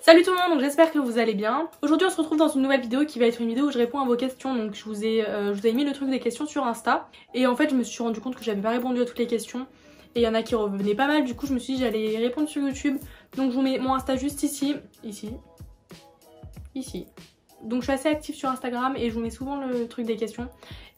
Salut tout le monde, donc j'espère que vous allez bien. Aujourd'hui on se retrouve dans une nouvelle vidéo qui va être une vidéo où je réponds à vos questions. Donc je vous ai mis le truc des questions sur Insta. Et en fait je me suis rendu compte que j'avais pas répondu à toutes les questions. Et il y en a qui revenaient pas mal, du coup je me suis dit j'allais répondre sur YouTube. Donc je vous mets mon Insta juste ici. Donc je suis assez active sur Instagram et je vous mets souvent le truc des questions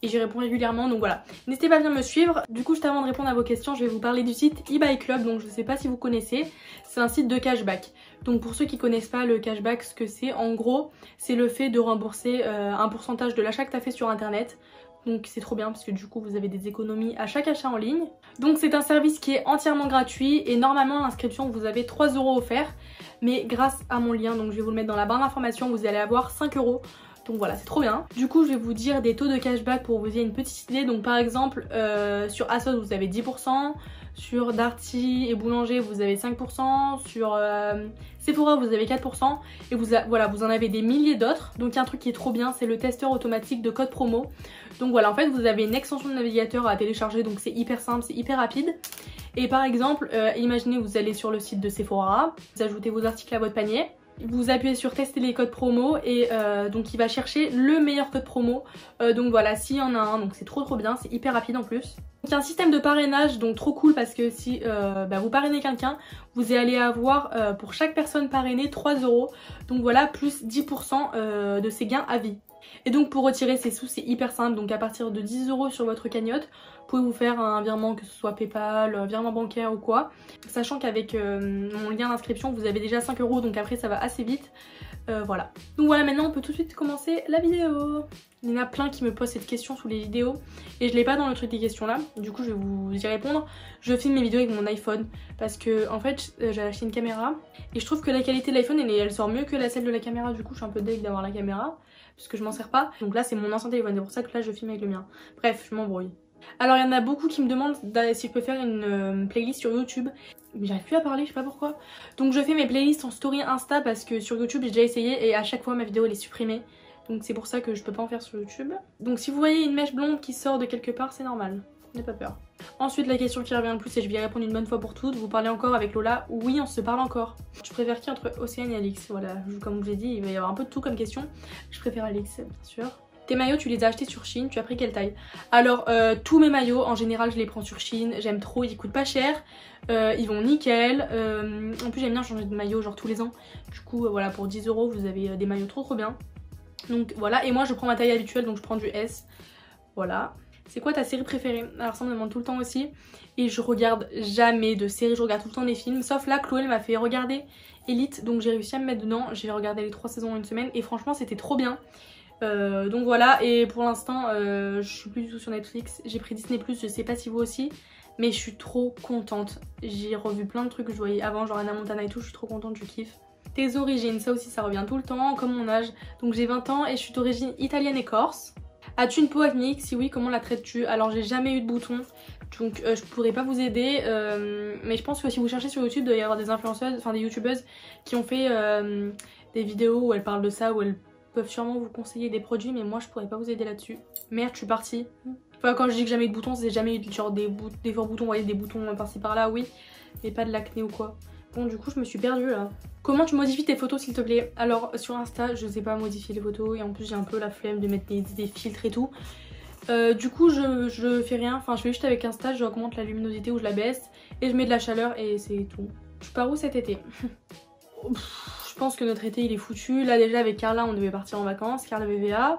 et j'y réponds régulièrement, donc voilà. N'hésitez pas à venir me suivre. Du coup juste avant de répondre à vos questions, je vais vous parler du site eBay Club. Donc je sais pas si vous connaissez, c'est un site de cashback. Donc pour ceux qui connaissent pas le cashback, ce que c'est, en gros c'est le fait de rembourser un pourcentage de l'achat que tu as fait sur internet. Donc c'est trop bien parce que du coup vous avez des économies à chaque achat en ligne. Donc c'est un service qui est entièrement gratuit et normalement l'inscription vous avez 3 € offerts. Mais grâce à mon lien, donc je vais vous le mettre dans la barre d'information, vous allez avoir 5 €. Donc voilà, c'est trop bien. Du coup je vais vous dire des taux de cashback pour vous ayez une petite idée. Donc par exemple sur ASOS vous avez 10%, sur Darty et Boulanger vous avez 5%, sur Sephora vous avez 4% et voilà, vous en avez des milliers d'autres. Donc il y a un truc qui est trop bien, c'est le testeur automatique de code promo. Donc voilà, en fait vous avez une extension de navigateur à télécharger, donc c'est hyper simple, c'est hyper rapide. Et par exemple, imaginez vous allez sur le site de Sephora, vous ajoutez vos articles à votre panier, vous appuyez sur tester les codes promo et donc il va chercher le meilleur code promo. Donc voilà, s'il y en a un, donc c'est trop bien, c'est hyper rapide en plus. Donc il y a un système de parrainage, donc trop cool parce que si vous parrainez quelqu'un, vous allez avoir pour chaque personne parrainée 3 €. Donc voilà, plus 10% de ses gains à vie. Et donc pour retirer ces sous c'est hyper simple, donc à partir de 10 € sur votre cagnotte, vous pouvez vous faire un virement, que ce soit Paypal, un virement bancaire ou quoi. Sachant qu'avec mon lien d'inscription vous avez déjà 5 €, donc après ça va assez vite. Voilà. Donc voilà, maintenant on peut tout de suite commencer la vidéo. Il y en a plein qui me posent cette question sous les vidéos et je l'ai pas dans le truc des questions là, du coup je vais vous y répondre. Je filme mes vidéos avec mon iPhone parce que en fait j'ai acheté une caméra et je trouve que la qualité de l'iPhone elle sort mieux que celle de la caméra. Du coup je suis un peu deg d'avoir la caméra parce que je m'en sers pas. Donc là c'est mon ancien téléphone, c'est pour ça que là je filme avec le mien. Bref, je m'embrouille. Alors il y en a beaucoup qui me demandent si je peux faire une playlist sur YouTube. Mais j'arrive plus à parler, je sais pas pourquoi. Donc je fais mes playlists en story Insta parce que sur YouTube j'ai déjà essayé et à chaque fois ma vidéo elle est supprimée. Donc c'est pour ça que je peux pas en faire sur YouTube. Donc si vous voyez une mèche blonde qui sort de quelque part, c'est normal. N'ayez pas peur. Ensuite la question qui revient le plus et je vais y répondre une bonne fois pour toutes. Vous parlez encore avec Lola? Oui, on se parle encore. Je préfère qui entre Océane et Alix? Voilà, comme je vous ai dit, il va y avoir un peu de tout comme question. Je préfère Alix, bien sûr. Tes maillots, tu les as achetés sur Shein, tu as pris quelle taille? Alors, tous mes maillots, en général, je les prends sur Shein. J'aime trop, ils coûtent pas cher. Ils vont nickel. En plus, j'aime bien changer de maillot, genre tous les ans. Du coup, voilà, pour 10 € vous avez des maillots trop bien. Donc voilà, et moi, je prends ma taille habituelle, donc je prends du S. Voilà. C'est quoi ta série préférée? Alors ça on me demande tout le temps aussi. Et je regarde jamais de séries, je regarde tout le temps des films. Sauf là, Chloé m'a fait regarder Elite, donc j'ai réussi à me mettre dedans. J'ai regardé les 3 saisons en une semaine et franchement, c'était trop bien. Donc voilà, et pour l'instant je suis plus du tout sur Netflix, j'ai pris Disney+, je sais pas si vous aussi, mais je suis trop contente. J'ai revu plein de trucs que je voyais avant, genre Hannah Montana et tout, je suis trop contente, je kiffe. Tes origines, ça aussi ça revient tout le temps, comme mon âge. Donc j'ai 20 ans et je suis d'origine italienne et corse. As-tu une peau acnéique? Si oui, comment la traites-tu? Alors j'ai jamais eu de boutons, donc je pourrais pas vous aider, mais je pense que si vous cherchez sur YouTube, il doit y avoir des influenceuses, enfin des youtubeuses qui ont fait des vidéos où elles parlent de ça, où elles peuvent sûrement vous conseiller des produits, mais moi je pourrais pas vous aider là-dessus. Merde, je suis partie. Enfin quand je dis que jamais eu de boutons, c'est jamais eu genre des forts boutons, vous voyez, des boutons par-ci par-là, oui, mais pas de l'acné ou quoi. Bon du coup je me suis perdue là. Comment tu modifies tes photos s'il te plaît? Alors sur Insta je sais pas modifier les photos et en plus j'ai un peu la flemme de mettre des filtres et tout. Du coup je fais rien, enfin je fais juste avec Insta, je augmente la luminosité ou je la baisse et je mets de la chaleur et c'est tout. Tu pars où cet été? Je pense que notre été il est foutu. Là déjà avec Carla on devait partir en vacances, Carla VVA.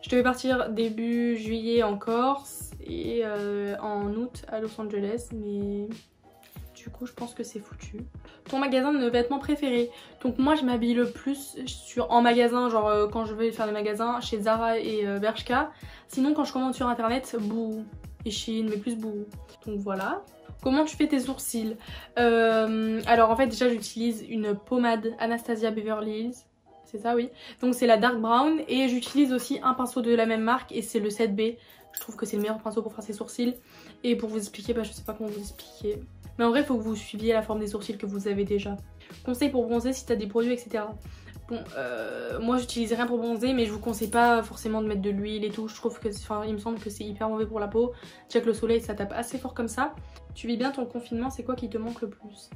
Je devais partir début juillet en Corse et en août à Los Angeles, mais du coup je pense que c'est foutu. Ton magasin de vêtements préféré? Donc moi je m'habille le plus en magasin, genre quand je vais faire des magasins chez Zara et Bershka. Sinon quand je commande sur internet, Boo et Shein, mais plus Boo. Donc voilà. Comment tu fais tes sourcils? Alors en fait déjà j'utilise une pommade Anastasia Beverly Hills. C'est ça, oui. Donc c'est la dark brown et j'utilise aussi un pinceau de la même marque et c'est le 7B. Je trouve que c'est le meilleur pinceau pour faire ses sourcils. Et pour vous expliquer, je sais pas comment vous expliquer. Mais en vrai il faut que vous suiviez la forme des sourcils que vous avez déjà. Conseil pour bronzer si t'as des produits, etc. Bon, moi j'utilise rien pour bronzer, mais je vous conseille pas forcément de mettre de l'huile et tout. Je trouve que, enfin, il me semble que c'est hyper mauvais pour la peau. Déjà que le soleil ça tape assez fort comme ça. Tu vis bien ton confinement, c'est quoi qui te manque le plus?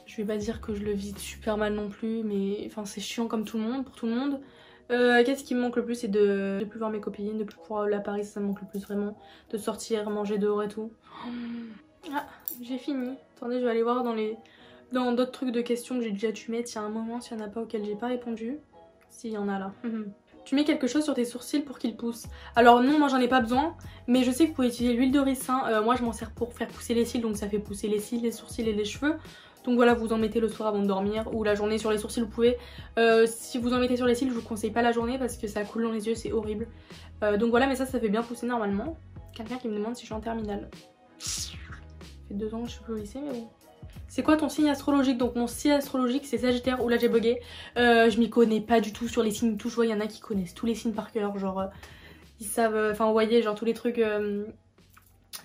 Je Je vais pas dire que je le vis super mal non plus, mais enfin c'est chiant comme tout le monde, pour tout le monde. Qu'est-ce qui me manque le plus, c'est de plus voir mes copines, de plus pouvoir aller à Paris, ça me manque le plus vraiment. De sortir, manger dehors et tout. Ah, j'ai fini. Attendez, je vais aller voir dans d'autres trucs de questions que j'ai déjà dû mettre. Il y a un moment, s'il y en a pas auquel j'ai pas répondu. S'il y en a là. Tu mets quelque chose sur tes sourcils pour qu'ils poussent. Alors non, moi j'en ai pas besoin, mais je sais que vous pouvez utiliser l'huile de ricin. Moi je m'en sers pour faire pousser les cils, donc ça fait pousser les cils, les sourcils et les cheveux. Donc voilà, vous en mettez le soir avant de dormir ou la journée sur les sourcils, vous pouvez. Si vous en mettez sur les cils, je vous conseille pas la journée parce que ça coule dans les yeux, c'est horrible. Donc voilà, mais ça fait bien pousser normalement. Quelqu'un qui me demande si je suis en terminale. Ça fait 2 ans que je suis plus au lycée, mais bon. C'est quoi ton signe astrologique? Donc mon signe astrologique c'est Sagittaire. Ou là j'ai bugué. Je m'y connais pas du tout sur les signes, tout. Je vois, il y en a qui connaissent tous les signes par cœur. Genre, ils savent, enfin vous voyez, genre tous les trucs,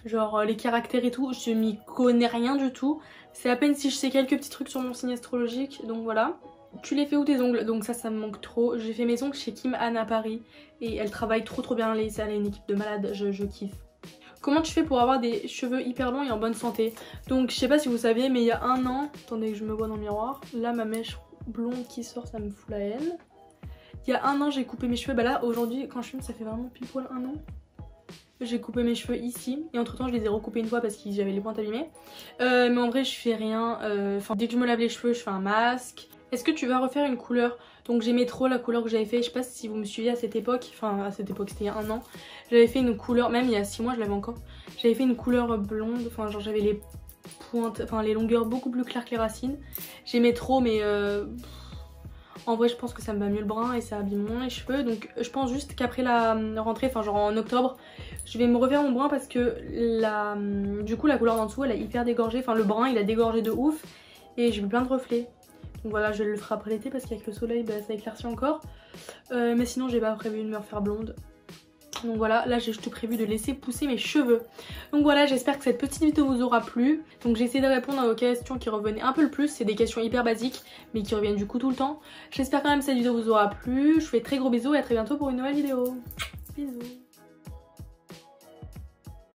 genre les caractères et tout. Je m'y connais rien du tout. C'est à peine si je sais quelques petits trucs sur mon signe astrologique. Donc voilà. Tu les fais où tes ongles? Donc ça me manque trop. J'ai fait mes ongles chez Kim Anne à Paris. Et elle travaille trop bien. Elle a une équipe de malades, je kiffe. Comment tu fais pour avoir des cheveux hyper longs et en bonne santé? Donc je sais pas si vous saviez, mais il y a 1 an, attendez que je me vois dans le miroir, là ma mèche blonde qui sort, ça me fout la haine. Il y a 1 an j'ai coupé mes cheveux, bah là aujourd'hui quand je filme ça fait vraiment pile poil 1 an. J'ai coupé mes cheveux ici et entre temps je les ai recoupés une fois parce que j'avais les pointes abîmées. Mais en vrai je fais rien, enfin dès que je me lave les cheveux je fais un masque. Est-ce que tu vas refaire une couleur? Donc j'aimais trop la couleur que j'avais fait, je sais pas si vous me suiviez à cette époque, enfin à cette époque c'était il y a 1 an. J'avais fait une couleur, même il y a 6 mois je l'avais encore. J'avais fait une couleur blonde, enfin genre j'avais les pointes, enfin les longueurs beaucoup plus claires que les racines. J'aimais trop mais en vrai je pense que ça me va mieux le brun et ça abîme moins les cheveux. Donc je pense juste qu'après la rentrée, enfin genre en octobre, je vais me refaire mon brun parce que du coup la couleur d'en dessous elle a hyper dégorgé, enfin le brun il a dégorgé de ouf et j'ai eu plein de reflets. Donc voilà, je le ferai après l'été parce qu'avec le soleil bah, ça éclaircit encore. Mais sinon j'ai pas prévu de me refaire blonde. Donc voilà, là j'ai juste prévu de laisser pousser mes cheveux. Donc voilà, j'espère que cette petite vidéo vous aura plu. Donc j'ai essayé de répondre à vos questions qui revenaient un peu le plus. C'est des questions hyper basiques mais qui reviennent du coup tout le temps. J'espère quand même que cette vidéo vous aura plu. Je vous fais très gros bisous et à très bientôt pour une nouvelle vidéo. Bisous.